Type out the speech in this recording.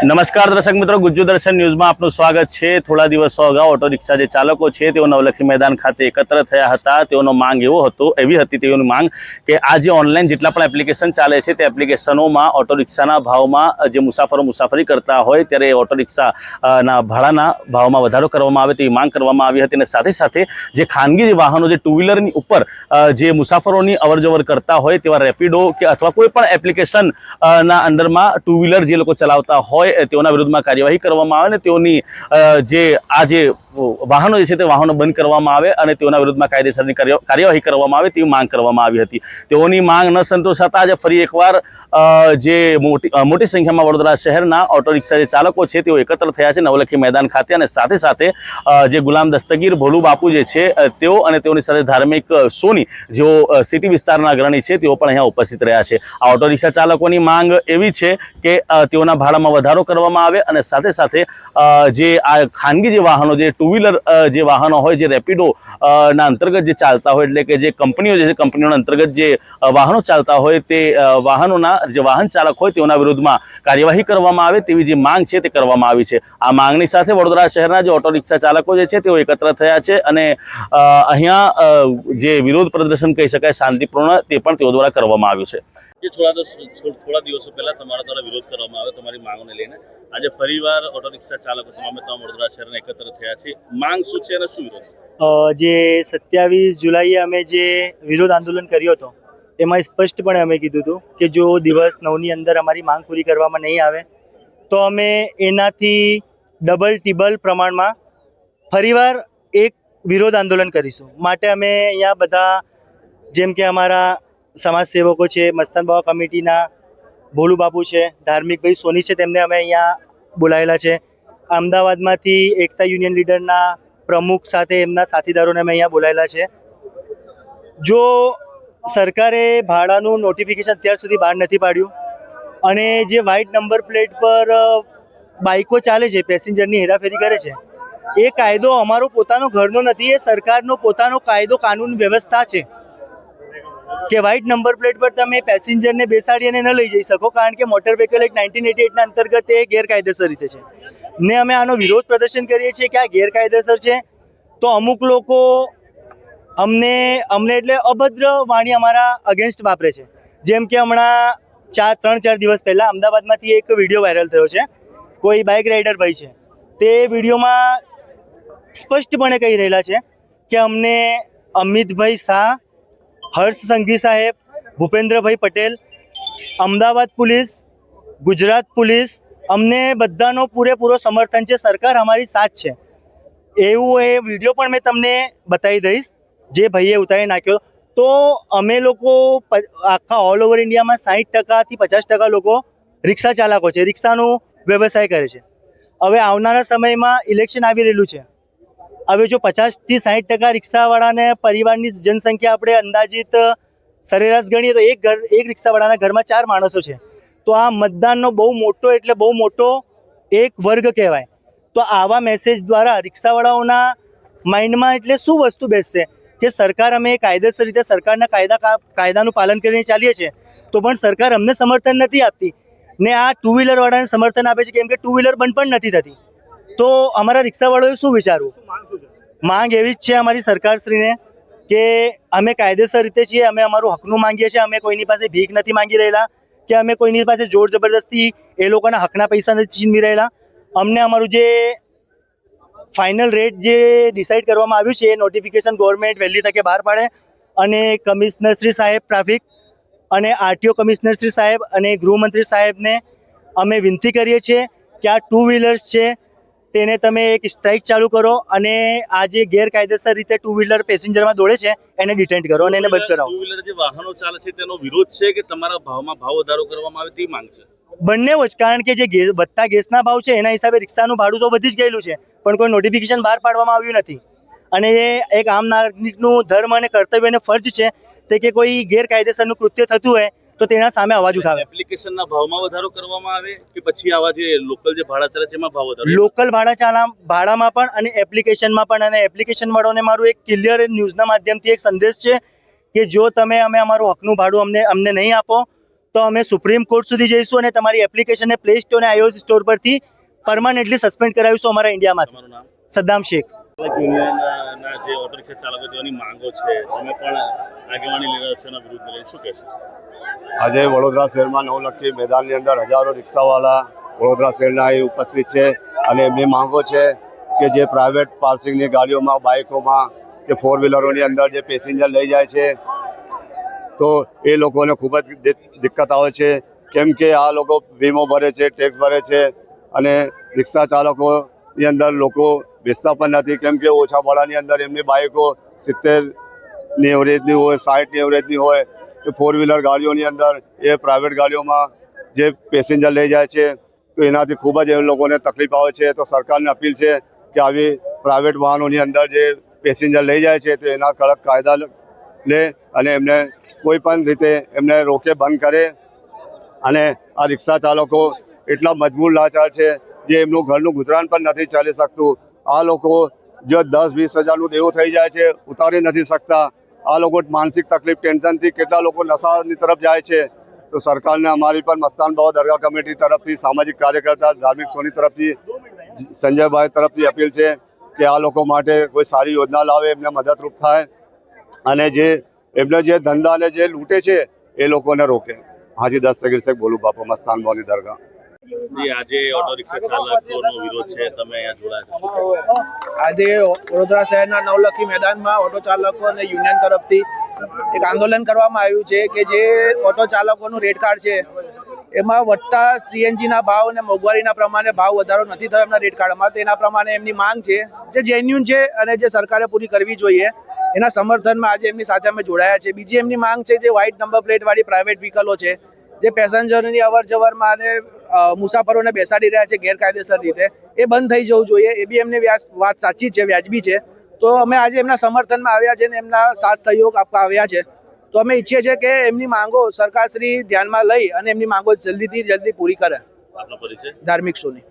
નમસ્કાર દર્શક મિત્રો, ગુજ્જુ દર્શન ન્યૂઝમાં આપનું સ્વાગત છે। થોડા દિવસો અગાઉ ઓટો રિક્ષા જે ચાલકો છે તેઓ નવલખી મેદાન ખાતે એકત્ર થયા હતા। તેઓનો માંગ એવી હતી તેઓની માંગ કે આ જે ઓનલાઈન જેટલા પણ એપ્લિકેશન ચાલે છે તે એપ્લિકેશનોમાં ઓટો રિક્ષાના ભાવમાં જે મુસાફરો મુસાફરી કરતા હોય ત્યારે ઓટો રિક્ષાના ભાડાના ભાવમાં વધારો કરવામાં આવે તેવી માંગ કરવામાં આવી હતી। અને સાથે સાથે જે ખાનગી વાહનો જે ટુ વ્હીલરની ઉપર જે મુસાફરોની અવરજવર કરતા હોય તેવા રેપિડો કે અથવા કોઈ પણ એપ્લિકેશન ના અંડરમાં ટુ વ્હીલર જે લોકો ચલાવતા હોય તેઓના વિરુદ્ધમાં કાર્યવાહી કરવામાં આવે અને તેઓની જે આ જે વાહનો છે તે વાહનો બંધ કરવામાં આવે અને તેઓના વિરુદ્ધમાં કાયદેસરની કાર્યવાહી કરવામાં આવે તેવી માંગ કરવામાં આવી હતી। તેઓની માંગ ન સંતોષાતા આજે ફરી એકવાર જે મોટી સંખ્યામાં વડોદરા શહેરના ઓટો રિક્ષા જે ચાલકો છે તેઓ એકત્ર થયા છે નવલખી મેદાન ખાતે। અને સાથે સાથે જે ગુલામ દસ્તગીર ભોલુ બાપુ જે છે તેઓ અને તેઓની સાથે ધાર્મિક સોની જેઓ સિટી વિસ્તારના અગ્રણી છે તેઓ પણ અહીંયા ઉપસ્થિત રહ્યા છે। આ ઓટો રિક્ષા ચાલકોની માંગ એવી છે કે તેઓના ભાડામાં વધારો કરવામાં આવે અને સાથે સાથે જે આ ખાનગી જે વાહનો જે ટુ વ્હીલર જે વાહનો હોય જે રેપિડો ના અંતર્ગત જે ચાલતા હોય એટલે કે જે કંપનીઓ જે છે કંપનીઓના અંતર્ગત જે વાહનો ચાલતા હોય તે વાહનોના જે વાહન ચાલક હોય તેઓના વિરુદ્ધમાં કાર્યવાહી કરવામાં આવે તેવી જે માંગ છે તે કરવામાં આવી છે। આ માંગની સાથે વડોદરા શહેરના જે ઓટો રિક્ષા ચાલકો જે છે તેઓ એકત્ર થયા છે અને અહીંયા જે વિરોધ પ્રદર્શન કહી શકાય શાંતિપૂર્ણ તે પણ તેઓ દ્વારા કરવામાં આવ્યું છે। થોડા દિવસો પહેલા તમારા દ્વારા વિરોધ કરવામાં આવ્યો તમારી માંગોને લઈને, આજે ફરીવાર ઓટો રિક્ષા ચાલકો તમામ વડોદરા શહેરના એકત્ર થયા છે। માંગ શું છે અને શું વિરોધ? જે 27 જુલાઈએ અમે જે વિરોધ આંદોલન કર્યો હતો એમાં સ્પષ્ટપણે અમે કીધું હતું કે જો દિવસ 9ની અંદર અમારી માંગ પૂરી કરવામાં નહીં આવે તો અમે એનાથી ડબલ ટિબલ પ્રમાણમાં ફરીવાર એક વિરોધ આંદોલન કરીશું। માટે અમે અહીંયા બધા જેમ કે અમારા સમાજ સેવકો છે, મસ્તાન બાવા કમિટીના ભોલુ બાપુ છે, ધાર્મિકભાઈ સોની છે, તેમને અમે અહીંયા બોલાયેલા છે। અમદાવાદમાંથી એકતા યુનિયન લીડરના પ્રમુખ સાથે એમના સાથીદારોને અમે અહીંયા બોલાયેલા છે। જો સરકારે ભાડાનું નોટિફિકેશન અત્યાર સુધી બહાર નથી પાડ્યું અને જે વ્હાઇટ નંબર પ્લેટ પર બાઇકો ચાલે છે, પેસેન્જરની હેરાફેરી કરે છે, એ કાયદો અમારો પોતાનો ઘરનો નથી, એ સરકારનો પોતાનો કાયદો કાનૂન વ્યવસ્થા છે કે વ્હાઇટ નંબર પ્લેટ પર તમે પેસેન્જરને બેસાડીને ન લઈ જઈ શકો કારણ કે મોટર વ્હીકલ એક્ટ 1988ના અંતર્ગત એ ગેરકાયદેસર રીતે છે ને અમે આનો વિરોધ પ્રદર્શન કરીએ છીએ કે આ ગેરકાયદેસર છે। તો અમુક લોકો અમને એટલે અભદ્ર વાણી અમારા અગેન્સ્ટ વાપરે છે। જેમ કે હમણાં 3-4 દિવસ પહેલાં અમદાવાદમાંથી એક વિડીયો વાયરલ થયો છે, કોઈ બાઇક રાઇડર ભાઈ છે તે વિડીયોમાં સ્પષ્ટપણે કહી રહેલા છે કે અમને અમિતભાઈ શાહ, હર્ષ સંઘવી સાહેબ, ભૂપેન્દ્રભાઈ પટેલ, અમદાવાદ પોલીસ, ગુજરાત પોલીસ, અમને બધાનો પૂરેપૂરો સમર્થન છે, સરકાર અમારી સાથ છે એવું એ વિડીયો પણ મેં તમને બતાવી દઈશ જે ભાઈએ ઉતારી નાખ્યો। તો અમે લોકો આખા ઓલ ઓવર ઇન્ડિયામાં 60%થી 50% લોકો રિક્ષા ચાલકો છે, રિક્ષાનો વ્યવસાય કરે છે। હવે આવનારા સમયમાં ઇલેક્શન આવી રહેલું છે, હવે જો 50થી 60% રિક્ષાવાળાને પરિવારની જનસંખ્યા આપણે અંદાજિત સરેરાશ ગણીએ તો એક રિક્ષાવાળાના ઘરમાં 4 માણસો છે, તો આ મતદાનનો બહુ મોટો એક વર્ગ કહેવાય। તો આવા મેસેજ દ્વારા રિક્ષાવાળાઓના માઇન્ડમાં એટલે શું વસ્તુ બેસશે કે સરકાર અમે કાયદેસર રીતે સરકારના કાયદાનું પાલન કરીને ચાલીએ છીએ તો પણ સરકાર અમને સમર્થન નથી આપતી ને આ ટુ વ્હીલરવાળાને સમર્થન આપે છે કેમ કે ટુ વ્હીલર બંધ પણ નથી થતી। તો અમારા રિક્ષાવાળાઓએ શું વિચારવું? માંગ એવી જ છે અમારી સરકારશ્રીને કે અમે કાયદેસર રીતે છીએ, અમે અમારું હકનું માંગીએ છીએ, અમે કોઈની પાસે ભીખ નથી માંગી રહેલા કે અમે કોઈની પાસે જોર જબરદસ્તી એ લોકોના હકના પૈસા નથી છીનવી રહેલા। અમને અમારું જે ફાઇનલ રેટ જે ડિસાઇડ કરવામાં આવ્યું છે એ નોટિફિકેશન ગવર્મેન્ટ વહેલી તકે બહાર પાડે અને કમિશનરશ્રી સાહેબ ટ્રાફિક અને આરટીઓ કમિશનરશ્રી સાહેબ અને ગૃહમંત્રી સાહેબને અમે વિનંતી કરીએ છીએ કે આ ટુ વ્હીલર્સ છે તેને તમે એક સ્ટ્રાઇક ચાલુ કરો અને આ જે ગેરકાયદેસર રીતે ટુ વ્હીલર પેસેન્જરમાં દોડે છે એને ડિટેન્ટ કરો અને એને બંધ કરાવો। ટુ વ્હીલર જે વાહનો ચાલે છે તેનો વિરોધ છે કે તમારા ભાવમાં ભાવ વધારો કરવામાં આવે તેવી માંગ છે? બંને જ, કારણ કે જે વધતા ગેસના ભાવ છે એના હિસાબે રિક્ષાનું ભાડું તો વધી જ ગયેલું છે પણ કોઈ નોટિફિકેશન બહાર પાડવામાં આવ્યું નથી અને એ એક આમ નાગરિકનું ધર્મ અને કર્તવ્ય અને ફરજ છે તે કે કોઈ ગેરકાયદેસરનું કૃત્ય થતું હોય તો તેના સામે અવાજ ઉઠાવે। એપ્લિકેશનના ભાવમાં વધારો કરવામાં આવે કે પછી આવા જે લોકલ જે ભાડા ચાલે છે એમાં ભાવ વધારો? લોકલ ભાડામાં પણ અને એપ્લિકેશનમાં પણ। અને એપ્લિકેશન વાળાને મારું એક ક્લિયર ન્યૂઝના માધ્યમથી એક સંદેશ છે કે જો તમે અમે અમારું હકનું ભાડું અમને નહીં આપો તો અમે સુપ્રીમ કોર્ટ સુધી જઈશું અને તમારી એપ્લિકેશનને પ્લે સ્ટોર અને iOS સ્ટોર પરથી પરમાનન્ટલી સસ્પેન્ડ કરાવીશું અમારા ઇન્ડિયામાંથી. તમારું નામ? સદ્દામ શેખ. યુનિયનના જે ઓટો રિક્ષા ચાલકો તેઓની માંગો છે, તમે પણ આગેવાની લઈ રહ્યા છો એના વિરુદ્ધ લઈને શું કહેશો? આજે વડોદરા શહેરમાં નવલખી મેદાનની અંદર હજારો રિક્ષાવાળા વડોદરા શહેરના અહીં ઉપસ્થિત છે અને એમની માંગો છે કે જે પ્રાઇવેટ પાર્સિંગની ગાડીઓમાં, બાઇકોમાં કે ફોર વ્હીલરોની અંદર જે પેસેન્જર લઈ જાય છે તો એ લોકોને ખૂબ જ દિક્કત આવે છે, કેમ કે આ લોકો વીમો ભરે છે, ટેક્સ ભરે છે અને રિક્ષા ચાલકોની અંદર લોકો બેસતા પણ નથી, કેમ કે ઓછા ભાડાની અંદર એમની બાઇકો 70ની એવરેજની હોય, 60ની એવરેજની હોય કે ફોર વ્હીલર ગાડીઓની અંદર એ પ્રાઇવેટ ગાડીઓમાં જે પેસેન્જર લઈ જાય છે તો એનાથી ખૂબ જ એ લોકોને તકલીફ આવે છે. તો સરકારને અપીલ છે કે આવી પ્રાઇવેટ વાહનોની અંદર જે પેસેન્જર લઈ જાય છે તો એના કડક કાયદા લે અને એમને કોઈ પણ રીતે એમને રોકે, બંધ કરે. અને આ રિક્ષા ચાલકો એટલા મજબૂર લાચાર છે જે એમનું ઘરનું ગુજરાન પણ નથી ચાલી શકતું. આ લોકો જો 10-20 હજારનું દેવું થઈ જાય છે, ઉતારી નથી શકતા. આ લોકો માનસિક તકલીફ, ટેન્શનથી કેટલા લોકો નશાની તરફ જાય છે. તો સરકારને અમારી પણ મસ્તાન બાવા દરગાહ કમિટી તરફથી, સામાજિક કાર્યકર્તા ધાર્મિક સોની તરફથી, સંજયભાઈ તરફથી અપીલ છે કે આ લોકો માટે કોઈ સારી યોજના લાવે, એમને મદદરૂપ થાય અને જે એમને જે ધંધા અને જે લૂંટે છે એ લોકોને રોકે. હાજી દસ્તગીર શેખ બોલું, બાપા મસ્તાન બાવાની દરગાહ. આજે ઓટો રિક્ષા ચાલકોનો વિરોધ છે, તમે અહીંયા જોડાયા છો, શું કહેશો? આજે વડોદરા શહેરના નવલખી મેદાનમાં ઓટો ચાલકો અને યુનિયન તરફથી એક આંદોલન કરવામાં આવ્યું છે કે જે ઓટો ચાલકોનું રેટ કાર્ડ છે એમાં વધતા સીએનજીના ભાવ અને મોંઘવારીના પ્રમાણે ભાવ વધારો નથી થયો એમના રેટ કાર્ડમાં. તેના પ્રમાણે એમની માંગ છે જે જેન્યુન છે અને જે સરકારે પૂરી કરવી જોઈએ, એના સમર્થનમાં આજે એમની સાથે અમે જોડાયા છે. બીજી એમની માંગ છે જે વ્હાઇટ નંબર પ્લેટવાળી પ્રાઇવેટ વ્હીકલો છે જે પેસેન્જરોની અવર જવરમાં અને મુસાફરોને બેસાડી રહ્યા છે ગેરકાયદેસર રીતે, એ બંધ થઈ જવું જોઈએ. એ બી એમની વાત સાચી છે, વ્યાજબી છે. તો અમે આજે એમના સમર્થનમાં આવ્યા છે અને એમના સાથ સહયોગ આપવા આવ્યા છે. તો અમે ઈચ્છીએ છીએ કે એમની માંગો સરકારશ્રી ધ્યાનમાં લઈ અને એમની માંગો જલ્દીથી જલ્દી પૂરી કરે. આપનો પરિચય? ધાર્મિક સોની.